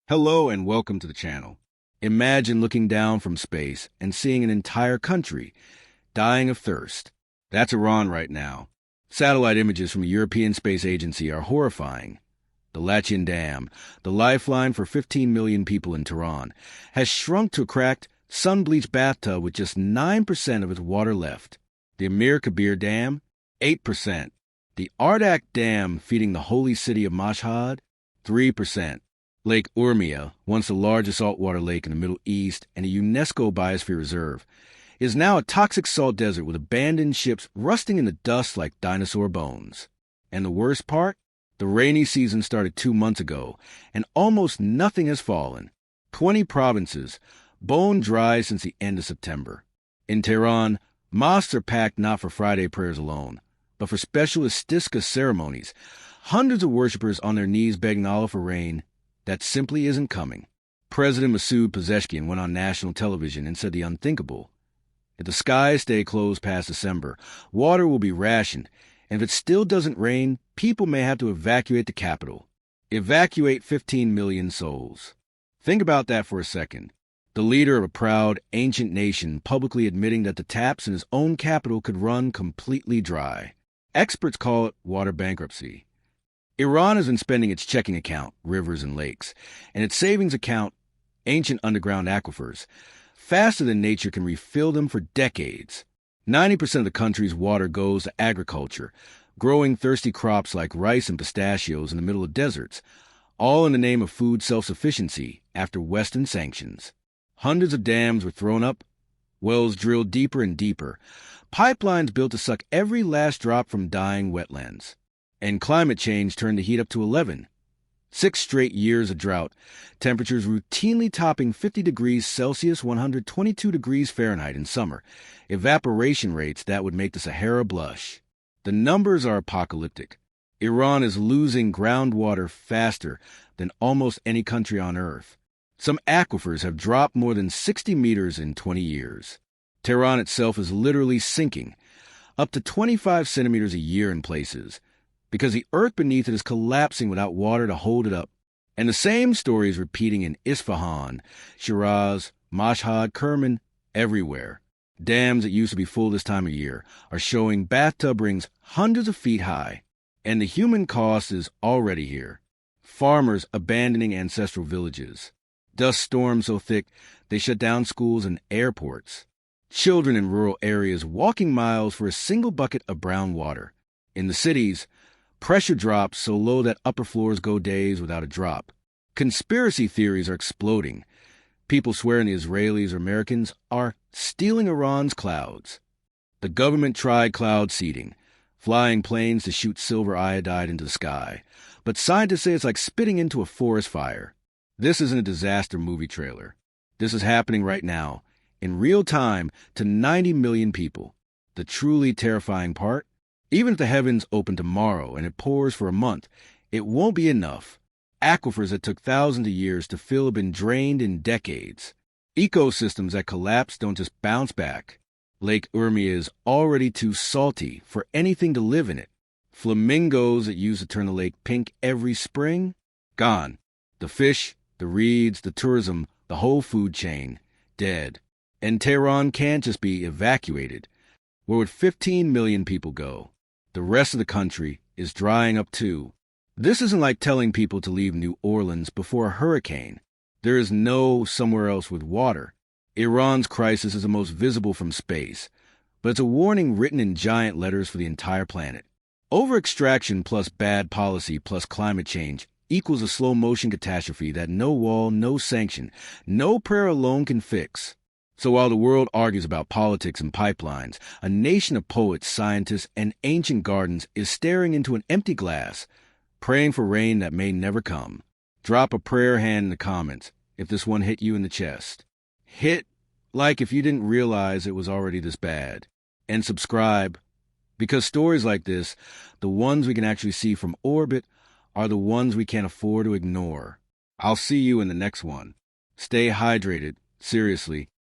Hello and welcome to the channel. Imagine looking down from space and seeing an entire country dying of thirst. That's Iran right now. Satellite images from the European Space Agency are horrifying. The Lachin Dam, the lifeline for 15 million people in Tehran, has shrunk to a cracked, sun-bleached bathtub with just 9% of its water left. The Amir Kabir Dam, 8%. The Ardak Dam feeding the holy city of Mashhad, 3%. Lake Urmia, once the largest saltwater lake in the Middle East and a UNESCO biosphere reserve, is now a toxic salt desert with abandoned ships rusting in the dust like dinosaur bones. And the worst part? The rainy season started 2 months ago, and almost nothing has fallen. 20 provinces, bone dry since the end of September. In Tehran, mosques are packed not for Friday prayers alone, but for special istisqa ceremonies. Hundreds of worshippers on their knees begging Allah for rain that simply isn't coming. President Masoud Pezeshkian went on national television and said the unthinkable. If the skies stay closed past December, water will be rationed, and if it still doesn't rain, people may have to evacuate the capital. Evacuate 15 million souls. Think about that for a second. The leader of a proud, ancient nation publicly admitting that the taps in his own capital could run completely dry. Experts call it water bankruptcy. Iran has been spending its checking account, rivers and lakes, and its savings account, ancient underground aquifers, faster than nature can refill them for decades. 90% of the country's water goes to agriculture, growing thirsty crops like rice and pistachios in the middle of deserts, all in the name of food self-sufficiency after Western sanctions. Hundreds of dams were thrown up, wells drilled deeper and deeper, pipelines built to suck every last drop from dying wetlands. And climate change turned the heat up to 11. 6 straight years of drought, temperatures routinely topping 50 degrees Celsius, 122 degrees Fahrenheit in summer, evaporation rates that would make the Sahara blush. The numbers are apocalyptic. Iran is losing groundwater faster than almost any country on Earth. Some aquifers have dropped more than 60 meters in 20 years. Tehran itself is literally sinking, up to 25 centimeters a year in places, because the earth beneath it is collapsing without water to hold it up. And the same story is repeating in Isfahan, Shiraz, Mashhad, Kerman, everywhere. Dams that used to be full this time of year are showing bathtub rings hundreds of feet high. And the human cost is already here. Farmers abandoning ancestral villages. Dust storms so thick they shut down schools and airports. Children in rural areas walking miles for a single bucket of brown water. In the cities, pressure drops so low that upper floors go days without a drop. Conspiracy theories are exploding. People swearing the Israelis or Americans are stealing Iran's clouds. The government tried cloud seeding, flying planes to shoot silver iodide into the sky. But scientists say it's like spitting into a forest fire. This isn't a disaster movie trailer. This is happening right now, in real time, to 90 million people. The truly terrifying part? Even if the heavens open tomorrow and it pours for a month, it won't be enough. Aquifers that took thousands of years to fill have been drained in decades. Ecosystems that collapse don't just bounce back. Lake Urmia is already too salty for anything to live in it. Flamingos that used to turn the lake pink every spring? Gone. The fish, the reeds, the tourism, the whole food chain, dead. And Tehran can't just be evacuated. Where would 15 million people go? The rest of the country is drying up too. This isn't like telling people to leave New Orleans before a hurricane. There is no somewhere else with water. Iran's crisis is the most visible from space, but it's a warning written in giant letters for the entire planet. Over-extraction plus bad policy plus climate change equals a slow-motion catastrophe that no wall, no sanction, no prayer alone can fix. So while the world argues about politics and pipelines, a nation of poets, scientists, and ancient gardens is staring into an empty glass, praying for rain that may never come. Drop a prayer hand in the comments if this one hit you in the chest. Hit like if you didn't realize it was already this bad. And subscribe, because stories like this, the ones we can actually see from orbit, are the ones we can't afford to ignore. I'll see you in the next one. Stay hydrated, seriously.